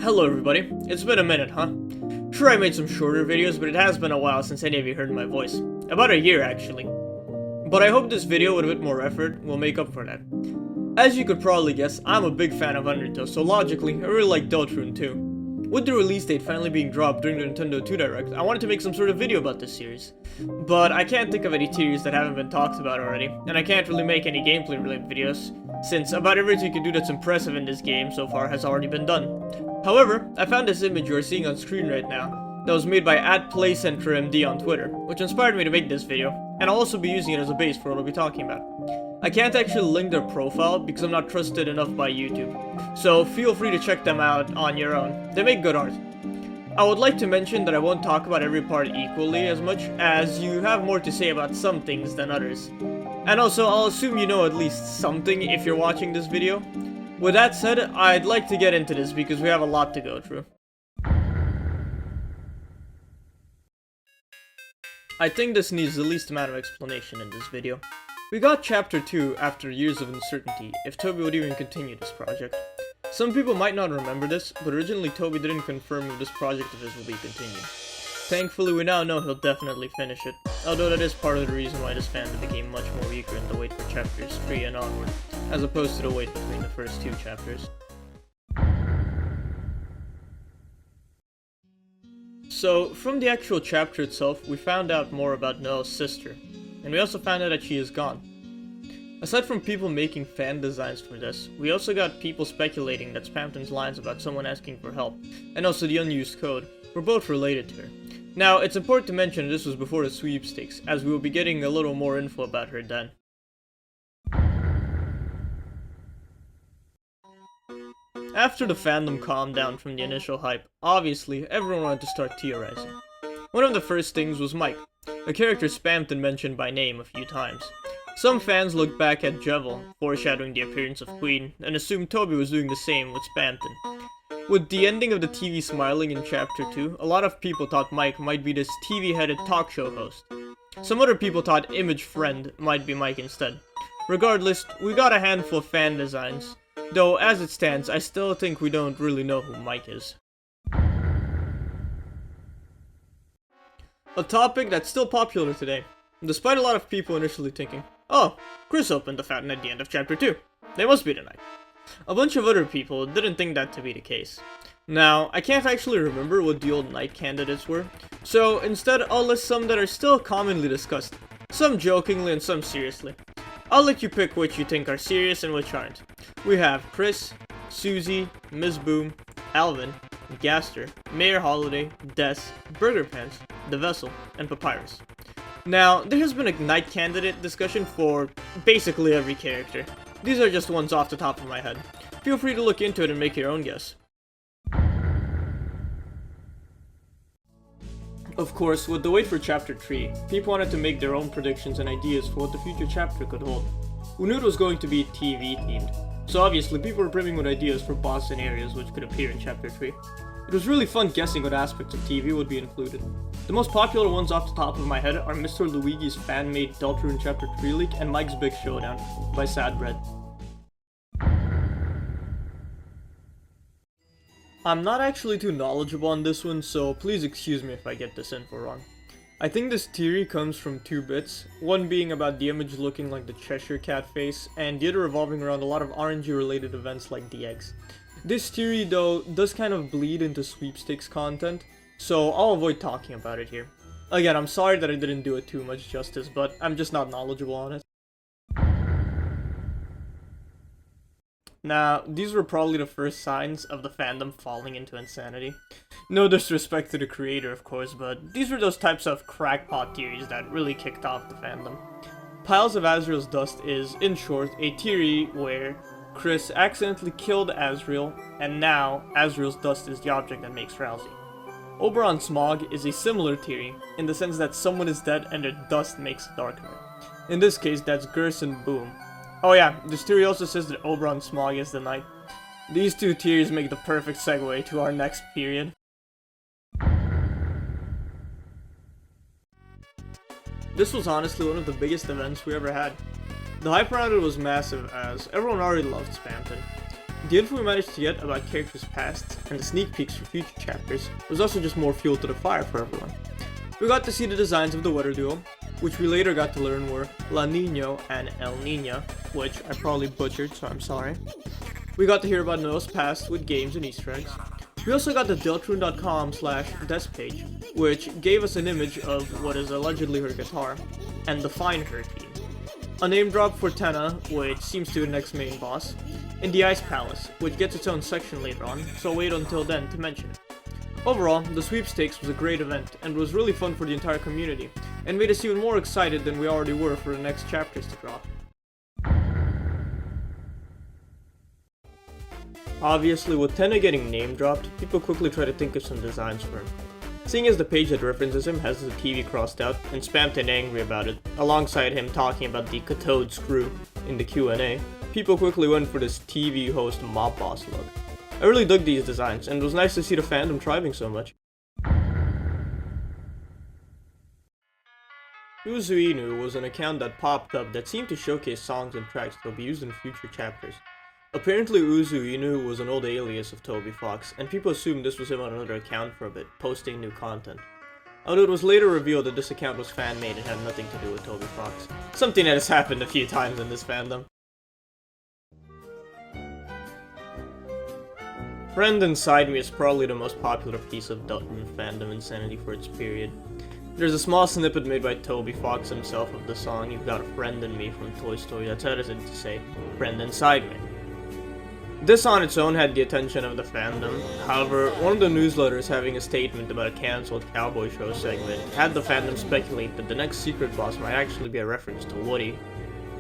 Hello everybody, it's been a minute, huh? Sure, I made some shorter videos, but it has been a while since any of you heard my voice. About a year, actually. But I hope this video with a bit more effort will make up for that. As you could probably guess, I'm a big fan of Undertale, so logically, I really like Deltarune too. With the release date finally being dropped during the Nintendo 2 Direct, I wanted to make some sort of video about this series. But I can't think of any series that haven't been talked about already, and I can't really make any gameplay related videos, since about everything you can do that's impressive in this game so far has already been done. However, I found this image you are seeing on screen right now that was made by @PlayCenterMD on Twitter, which inspired me to make this video, and I'll also be using it as a base for what I'll be talking about. I can't actually link their profile because I'm not trusted enough by YouTube, so feel free to check them out on your own. They make good art. I would like to mention that I won't talk about every part equally as much, as you have more to say about some things than others. And also, I'll assume you know at least something if you're watching this video. With that said, I'd like to get into this because we have a lot to go through. I think this needs the least amount of explanation in this video. We got Chapter 2 after years of uncertainty if Toby would even continue this project. Some people might not remember this, but originally Toby didn't confirm if this project of his will be continued. Thankfully, we now know he'll definitely finish it, although that is part of the reason why this fandom became much more eager in the wait for chapters 3 and onward, as opposed to the wait between the first two chapters. So, from the actual chapter itself, we found out more about Noel's sister, and we also found out that she is gone. Aside from people making fan designs for this, we also got people speculating that Spamton's lines about someone asking for help, and also the unused code, were both related to her. Now, it's important to mention this was before the sweepstakes, as we will be getting a little more info about her then. After the fandom calmed down from the initial hype, obviously, everyone wanted to start theorizing. One of the first things was Mike, a character Spamton mentioned by name a few times. Some fans looked back at Jevil, foreshadowing the appearance of Queen, and assumed Toby was doing the same with Spamton. With the ending of the TV Smiling in Chapter 2, a lot of people thought Mike might be this TV-headed talk show host. Some other people thought Image Friend might be Mike instead. Regardless, we got a handful of fan designs, though as it stands, I still think we don't really know who Mike is. A topic that's still popular today, despite a lot of people initially thinking, oh, Chris opened the fountain at the end of Chapter 2. They must be the Knight. A bunch of other people didn't think that to be the case. Now, I can't actually remember what the old Knight candidates were, so instead I'll list some that are still commonly discussed, some jokingly and some seriously. I'll let you pick which you think are serious and which aren't. We have Chris, Susie, Ms. Boom, Alvin, Gaster, Mayor Holiday, Des, Burger Pants, The Vessel, and Papyrus. Now, there has been a Knight candidate discussion for basically every character. These are just ones off the top of my head. Feel free to look into it and make your own guess. Of course, with the wait for Chapter 3, people wanted to make their own predictions and ideas for what the future chapter could hold. We knew it was going to be TV themed, so obviously people were brimming with ideas for boss and areas which could appear in Chapter 3. It was really fun guessing what aspects of TV would be included. The most popular ones off the top of my head are Mr. Luigi's fan-made Deltarune Chapter 3 leak and Mike's Big Showdown by Sad Bread. I'm not actually too knowledgeable on this one, so please excuse me if I get this info wrong. I think this theory comes from two bits, one being about the image looking like the Cheshire Cat face, and the other revolving around a lot of RNG related events like the eggs. This theory though does kind of bleed into sweepstakes content, so I'll avoid talking about it here. Again, I'm sorry that I didn't do it too much justice, but I'm just not knowledgeable on it. Now, these were probably the first signs of the fandom falling into insanity. No disrespect to the creator, of course, but these were those types of crackpot theories that really kicked off the fandom. Piles of Azrael's Dust is, in short, a theory where Chris accidentally killed Azrael, and now Azrael's Dust is the object that makes Rousey. Oberon Smog is a similar theory, in the sense that someone is dead and their dust makes darkness. In this case, that's Gerson Boom. Oh yeah, this theory also says that Oberon Smog is the Knight. These two theories make the perfect segue to our next period. This was honestly one of the biggest events we ever had. The hype around it was massive, as everyone already loved Spamton. The info we managed to get about characters' pasts and the sneak peeks for future chapters was also just more fuel to the fire for everyone. We got to see the designs of the weather duo, which we later got to learn were La Nino and El Nina, which I probably butchered, so I'm sorry. We got to hear about Noah's past with games and Easter eggs. We also got the Deltarune.com/desk page, which gave us an image of what is allegedly her guitar, and the Find Her team. A name drop for Tenna, which seems to be the next main boss, and the Ice Palace, which gets its own section later on, so wait until then to mention it. Overall, the sweepstakes was a great event, and was really fun for the entire community, and made us even more excited than we already were for the next chapters to drop. Obviously, with Tenna getting name dropped, people quickly try to think of some designs for him. Seeing as the page that references him has the TV crossed out, and Spamton angry about it, alongside him talking about the cathode screw in the Q&A, people quickly went for this TV host mob boss look. I really dug these designs, and it was nice to see the fandom thriving so much. Uzu Inu was an account that popped up that seemed to showcase songs and tracks that will be used in future chapters. Apparently Uzu Inu was an old alias of Toby Fox, and people assumed this was him on another account for a bit, posting new content. Although it was later revealed that this account was fan-made and had nothing to do with Toby Fox. Something that has happened a few times in this fandom. Friend Inside Me is probably the most popular piece of Deltarune Fandom insanity for its period. There's a small snippet made by Toby Fox himself of the song You've Got a Friend in Me from Toy Story that's edited to say, Friend Inside Me. This on its own had the attention of the fandom. However, one of the newsletters having a statement about a cancelled Cowboy Show segment had the fandom speculate that the next secret boss might actually be a reference to Woody,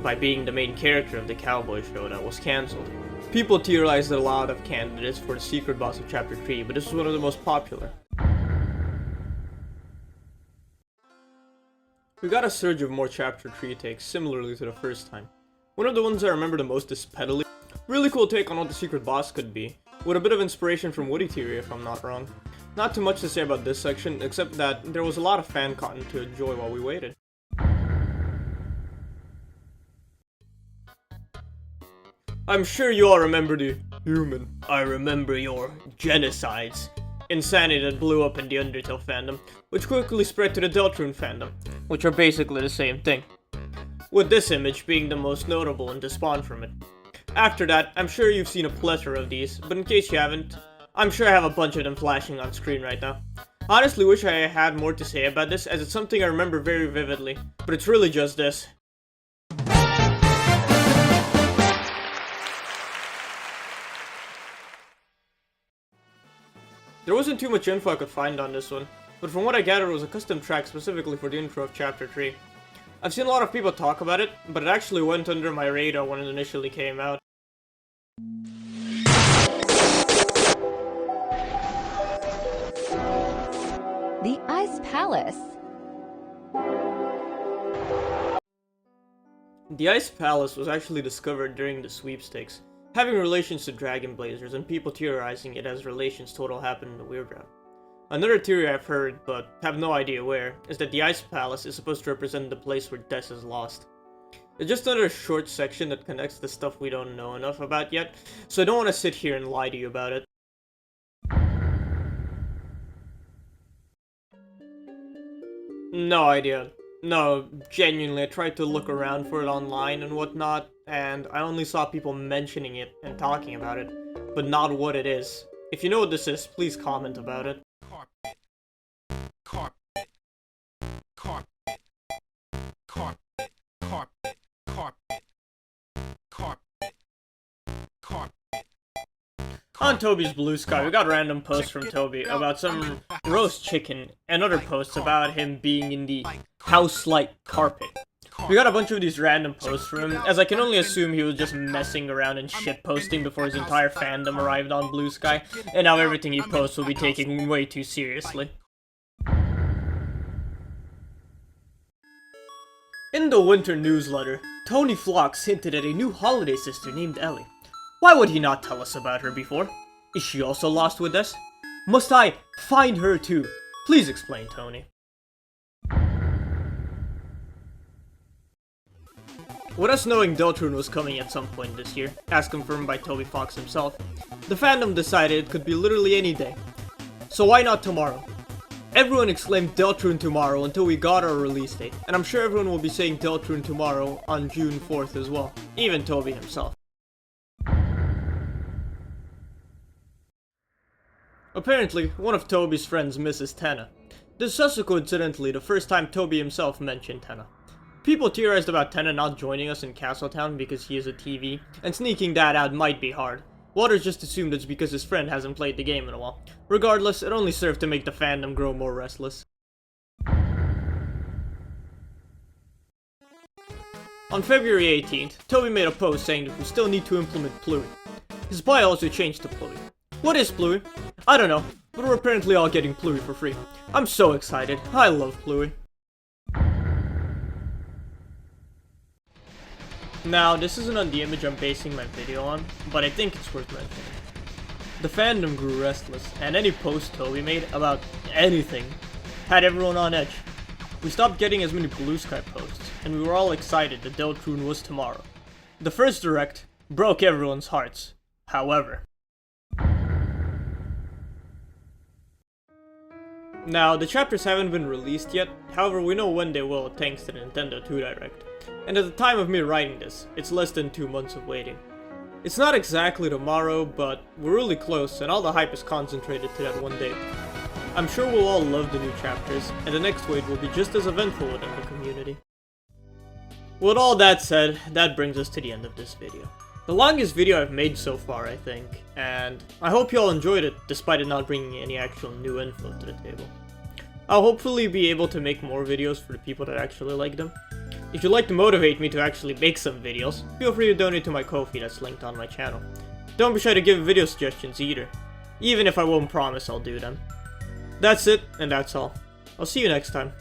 by being the main character of the Cowboy Show that was cancelled. People theorized a lot of candidates for the secret boss of Chapter 3, but this was one of the most popular. We got a surge of more Chapter 3 takes, similarly to the first time. One of the ones I remember the most is Pedally. Really cool take on what the secret boss could be, with a bit of inspiration from Woody Theory if I'm not wrong. Not too much to say about this section, except that there was a lot of fan content to enjoy while we waited. I'm sure you all remember the human, I remember your genocides insanity that blew up in the Undertale fandom, which quickly spread to the Deltarune fandom, which are basically the same thing, with this image being the most notable and to spawn from it. After that, I'm sure you've seen a plethora of these, but in case you haven't, I'm sure I have a bunch of them flashing on screen right now. Honestly wish I had more to say about this, as it's something I remember very vividly, but it's really just this. There wasn't too much info I could find on this one, but from what I gathered it was a custom track specifically for the intro of Chapter 3. I've seen a lot of people talk about it, but it actually went under my radar when it initially came out. The Ice Palace. The Ice Palace was actually discovered during the sweepstakes, having relations to Dragon Blazers and people theorizing it has relations to what'll happen in the Weird Route. Another theory I've heard, but have no idea where, is that the Ice Palace is supposed to represent the place where Death is lost. It's just another short section that connects the stuff we don't know enough about yet, so I don't want to sit here and lie to you about it. No idea. No, genuinely, I tried to look around for it online and whatnot, and I only saw people mentioning it and talking about it, but not what it is. If you know what this is, please comment about it. On Toby's Blue Sky, we got random posts from Toby about some roast chicken, and other posts about him being in the house-like carpet. We got a bunch of these random posts from him, as I can only assume he was just messing around and shitposting before his entire fandom arrived on Blue Sky, and now everything he posts will be taken way too seriously. In the winter newsletter, Tony Phlox hinted at a new holiday sister named Ellie. Why would he not tell us about her before? Is she also lost with us? Must I find her too? Please explain, Tony. With us knowing Deltarune was coming at some point this year, as confirmed by Toby Fox himself, the fandom decided it could be literally any day. So why not tomorrow? Everyone exclaimed Deltarune tomorrow until we got our release date, and I'm sure everyone will be saying Deltarune tomorrow on June 4th as well, even Toby himself. Apparently, one of Toby's friends misses Tana. This is also coincidentally the first time Toby himself mentioned Tana. People theorized about Tana not joining us in Castletown because he is a TV, and sneaking that out might be hard. Waters just assumed it's because his friend hasn't played the game in a while. Regardless, it only served to make the fandom grow more restless. On February 18th, Toby made a post saying that we still need to implement Pluie. His bio also changed to Pluie. What is Pluie? I don't know, but we're apparently all getting Pluie for free. I'm so excited. I love Pluie. Now, this isn't on the image I'm basing my video on, but I think it's worth mentioning. The fandom grew restless, and any post Toby made about anything had everyone on edge. We stopped getting as many Blue Sky posts, and we were all excited that Deltarune was tomorrow. The first direct broke everyone's hearts, however. Now, the chapters haven't been released yet, however we know when they will thanks to the Nintendo 2 Direct. And at the time of me writing this, it's less than 2 months of waiting. It's not exactly tomorrow, but we're really close and all the hype is concentrated to that one day. I'm sure we'll all love the new chapters, and the next wave will be just as eventful within the community. With all that said, that brings us to the end of this video. The longest video I've made so far, I think, and I hope you all enjoyed it despite it not bringing any actual new info to the table. I'll hopefully be able to make more videos for the people that actually like them. If you'd like to motivate me to actually make some videos, feel free to donate to my Ko-fi that's linked on my channel. Don't be shy to give video suggestions either, even if I won't promise I'll do them. That's it, and that's all. I'll see you next time.